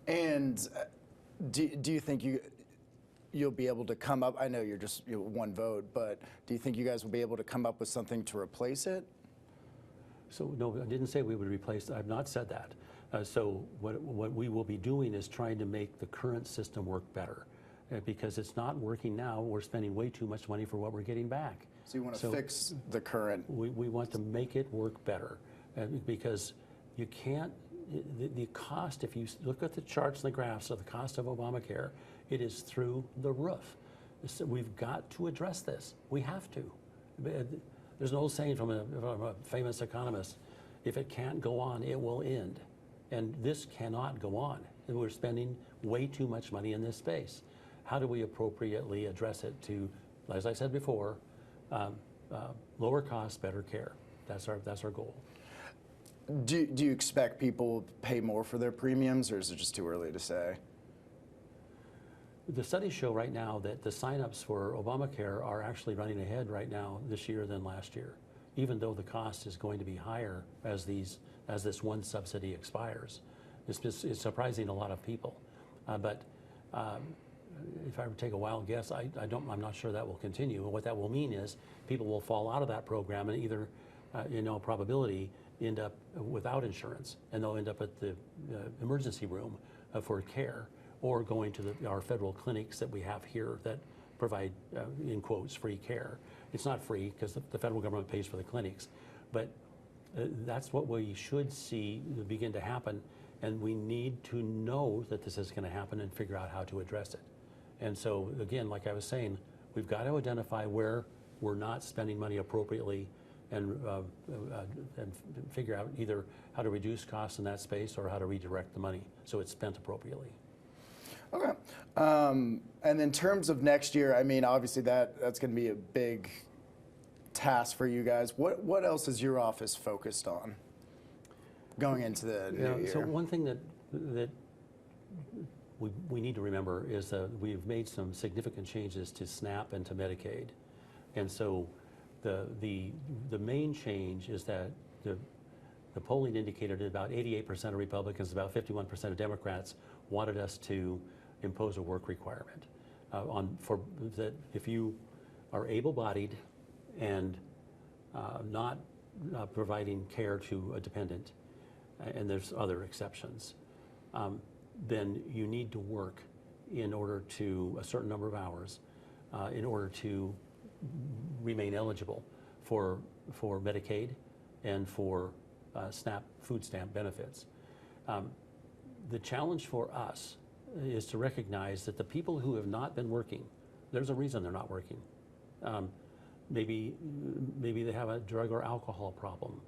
And do you think you'll be able to come up? I know you're just one vote, but do you think you guys will be able to come up with something to replace it? So no, I didn't say we would replace. I've not said that. So what we will be doing is trying to make the current system work better, because it's not working now. We're spending way too much money for what we're getting back. So you want to fix the current? We want to make it work better, because you can't. The cost, if you look at the charts and the graphs of the cost of Obamacare, it is through the roof. So we've got to address this. We have to. There's an old saying from a famous economist: if it can't go on, it will end. And this cannot go on. We're spending way too much money in this space. How do we appropriately address it to, as I said before, lower costs, better care? That's our goal. Do you expect people to pay more for their premiums, or is it just too early to say? The studies show right now that the signups for Obamacare are actually running ahead right now this year than last year, even though the cost is going to be higher as this one subsidy expires. It's surprising a lot of people, but if I were to take a wild guess, I'm not sure that will continue. And what that will mean is people will fall out of that program and either, in all probability, end up without insurance, and they'll end up at the emergency room for care, or going to our federal clinics that we have here that provide, in quotes, free care. It's not free because the federal government pays for the clinics, but that's what we should see begin to happen, and we need to know that this is going to happen and figure out how to address it. And so, again, like I was saying, we've got to identify where we're not spending money appropriately, and figure out either how to reduce costs in that space or how to redirect the money so it's spent appropriately. Okay. And in terms of next year, I mean, obviously that's going to be a big task for you guys. What else is your office focused on going into the new year? So one thing that we need to remember is that we've made some significant changes to SNAP and to Medicaid, and so the main change is that the polling indicated that about 88% of Republicans, about 51% of Democrats wanted us to impose a work requirement for that if you are able-bodied and not providing care to a dependent, and there's other exceptions, then you need to work in order to a certain number of hours in order to remain eligible for Medicaid and for SNAP food stamp benefits. The challenge for us is to recognize that the people who have not been working, there's a reason they're not working. Maybe they have a drug or alcohol problem,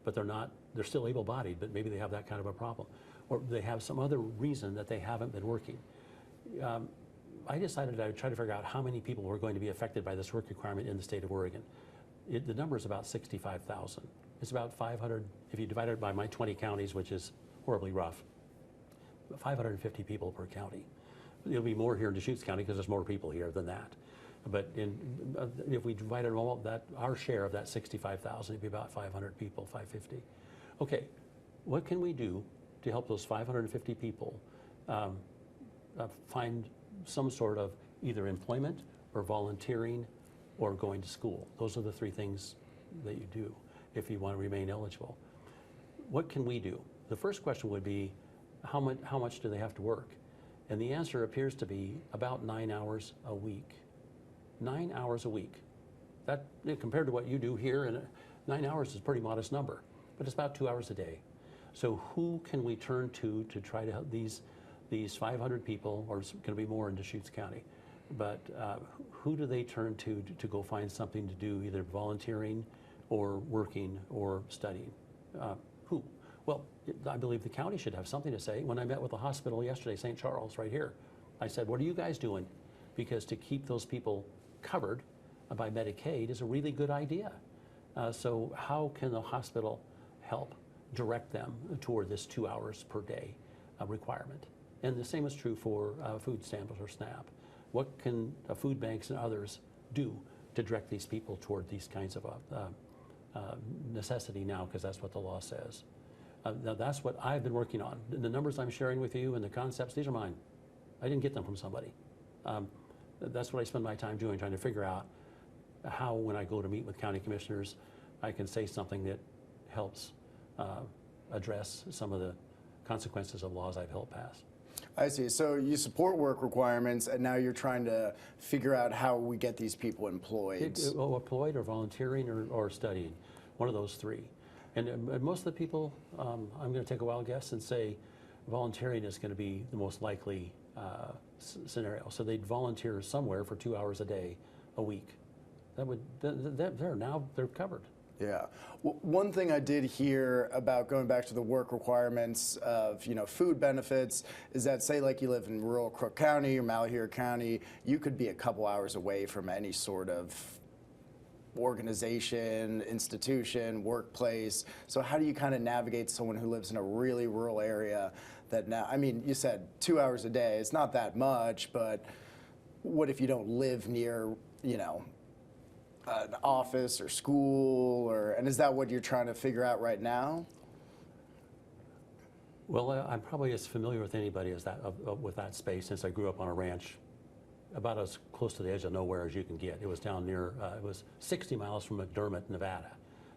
but they're still able-bodied, but maybe they have that kind of a problem. Or they have some other reason that they haven't been working. I decided I would try to figure out how many people were going to be affected by this work requirement in the state of Oregon. The number is about 65,000. It's about 500, if you divide it by my 20 counties, which is horribly rough, 550 people per county. It'll be more here in Deschutes County because there's more people here than that. But if we divided our share of that 65,000, it'd be about 500 people, 550. Okay, what can we do to help those 550 people find some sort of either employment or volunteering or going to school? Those are the three things that you do if you want to remain eligible. What can we do? The first question would be, how much do they have to work? And the answer appears to be about 9 hours a week. 9 hours a week. That, compared to what you do here, and 9 hours is a pretty modest number, but it's about 2 hours a day. So who can we turn to try to help these 500 people, or it's going to be more in Deschutes County, but who do they turn to go find something to do, either volunteering or working or studying? Who? Well, I believe the county should have something to say. When I met with the hospital yesterday, St. Charles, right here, I said, what are you guys doing? Because to keep those people covered by Medicaid is a really good idea. So how can the hospital help direct them toward this 2 hours per day requirement? And the same is true for food stamps or SNAP. What can food banks and others do to direct these people toward these kinds of necessity now, because that's what the law says. Now that's what I've been working on. The numbers I'm sharing with you and the concepts, these are mine. I didn't get them from somebody. That's what I spend my time doing, trying to figure out how, when I go to meet with county commissioners, I can say something that helps address some of the consequences of laws I've helped pass. I see. So you support work requirements, and now you're trying to figure out how we get these people employed. Employed or volunteering or studying, one of those three. And most of the people, I'm going to take a wild guess and say volunteering is going to be the most likely scenario. So they'd volunteer somewhere for 2 hours a day, a week. They're covered. Yeah. Well, one thing I did hear about going back to the work requirements of, food benefits is that, say, like you live in rural Crook County or Malheur County, you could be a couple hours away from any sort of organization, institution, workplace. So how do you kind of navigate someone who lives in a really rural area that now, I mean, you said 2 hours a day, it's not that much, but what if you don't live near, an office or school, and is that what you're trying to figure out right now? Well, I'm probably as familiar with anybody as with that space, since I grew up on a ranch about as close to the edge of nowhere as you can get. It was down near, it was 60 miles from McDermott, Nevada.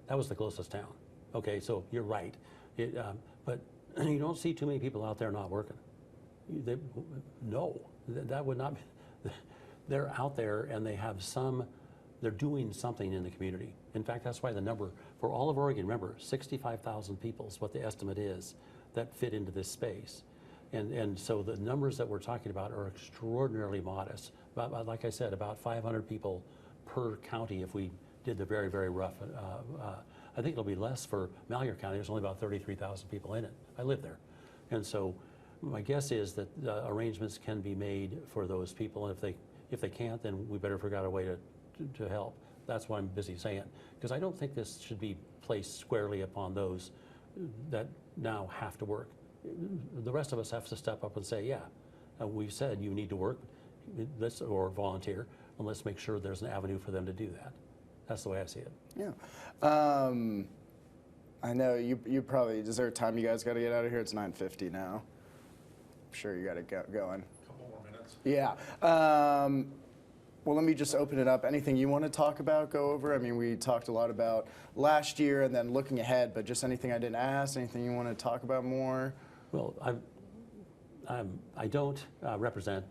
That was the closest town. Okay, so you're right. But you don't see too many people out there not working. That would not be. They're out there and they're doing something in the community. In fact, that's why the number for all of Oregon, remember, 65,000 people is what the estimate is that fit into this space. And so the numbers that we're talking about are extraordinarily modest. Like I said, about 500 people per county if we did the very, very rough. I think it'll be less for Malheur County. There's only about 33,000 people in it. I live there. And so my guess is that arrangements can be made for those people. And if they can't, then we better figure out a way to help. That's what I'm busy saying. Because I don't think this should be placed squarely upon those that now have to work. The rest of us have to step up and say, yeah, we've said you need to work or volunteer, and let's make sure there's an avenue for them to do that. That's the way I see it. Yeah. I know you probably, is there a time you guys got to get out of here? It's 9:50 now. I'm sure you got to get going. Couple more minutes. Yeah. Well, let me just open it up. Anything you want to talk about, go over? I mean, we talked a lot about last year and then looking ahead, but just anything I didn't ask, anything you want to talk about more? Well, I don't represent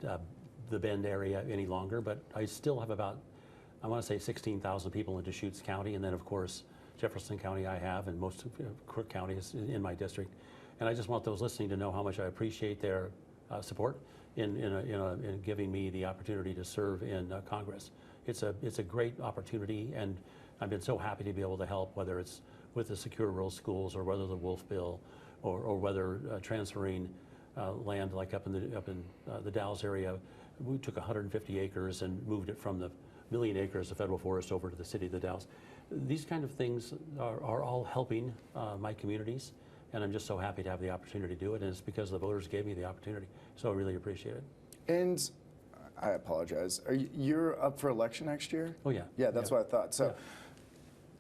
the Bend area any longer, but I still have about, I want to say 16,000 people in Deschutes County, and then of course Jefferson County I have, and most of Crook County is in my district. And I just want those listening to know how much I appreciate their support in giving me the opportunity to serve in Congress. It's a great opportunity, and I've been so happy to be able to help, whether it's with the secure rural schools or whether the Wolf Bill or whether transferring land like up in the Dalles area. We took 150 acres and moved it from the million acres of federal forest over to the city of the Dalles. These kind of things are all helping my communities, and I'm just so happy to have the opportunity to do it, and it's because the voters gave me the opportunity, so I really appreciate it. And I apologize, you're up for election next year? Oh yeah. Yeah, that's what I thought. So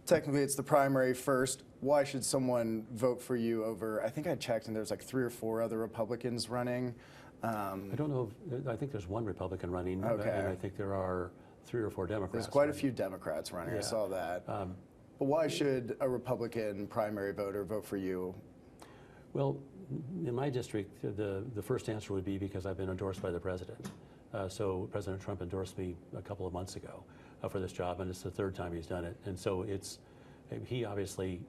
technically it's the primary first. Why should someone vote for you over, I think I checked and there's like 3 or 4 other Republicans running. I don't know, I think there's 1 Republican running, okay. And I think there are 3 or 4 Democrats. There's quite a few Democrats running, yeah. I saw that. But why should a Republican primary voter vote for you? Well, in my district, the first answer would be because I've been endorsed by the president. So President Trump endorsed me a couple of months ago for this job, and it's the 3rd time he's done it. And so he obviously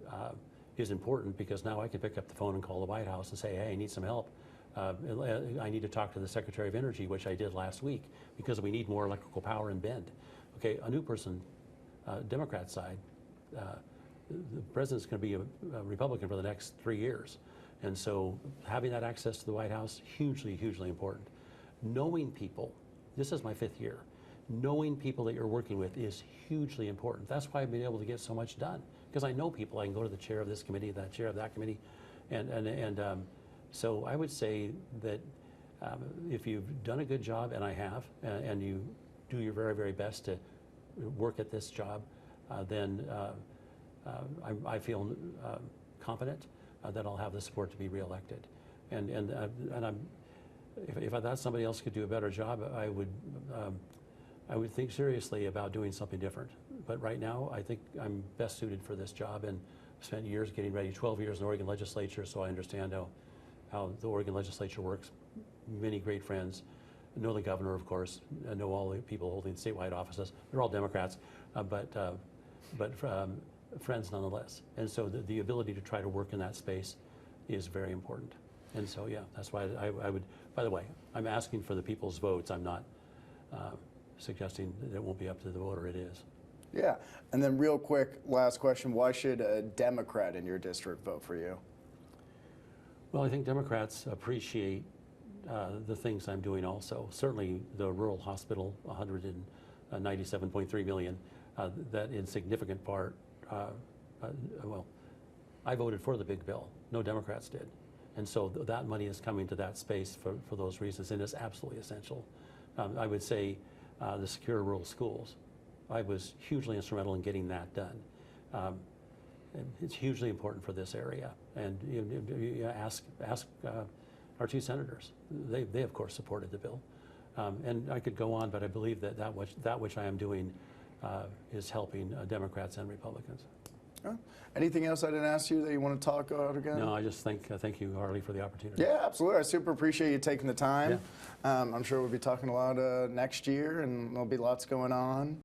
is important because now I can pick up the phone and call the White House and say, hey, I need some help. I need to talk to the Secretary of Energy, which I did last week, because we need more electrical power in Bend. Okay, a new person, Democrat side, the president's going to be a Republican for the next 3 years. And so having that access to the White House, hugely, hugely important. Knowing people, this is my 5th year, knowing people that you're working with is hugely important. That's why I've been able to get so much done, because I know people. I can go to the chair of this committee, that chair of that committee, and so I would say that if you've done a good job, and I have, and you do your very, very best to work at this job, then I feel confident that I'll have the support to be reelected. And if I thought somebody else could do a better job, I would think seriously about doing something different. But right now, I think I'm best suited for this job, and spent years getting ready, 12 years in the Oregon legislature, so I understand how the Oregon legislature works. Many great friends. I know the governor, of course. I know all the people holding statewide offices. They're all Democrats, but friends nonetheless. And so the ability to try to work in that space is very important. And so, yeah, that's why I would, by the way, I'm asking for the people's votes. I'm not suggesting that it won't be up to the voter. It is. Yeah, and then real quick, last question, why should a Democrat in your district vote for you? Well, I think Democrats appreciate the things I'm doing also. Certainly the rural hospital, $197.3 million, that in significant part, well, I voted for the big bill. No Democrats did. And so that money is coming to that space for those reasons, and it's absolutely essential. I would say the secure rural schools. I was hugely instrumental in getting that done. It's hugely important for this area. And you ask our two senators. They of course supported the bill. And I could go on, but I believe that which I am doing is helping Democrats and Republicans. Anything else I didn't ask you that you want to talk about again? No, I just thank you, Harley, for the opportunity. Yeah, absolutely. I super appreciate you taking the time. Yeah. I'm sure we'll be talking a lot next year, and there'll be lots going on.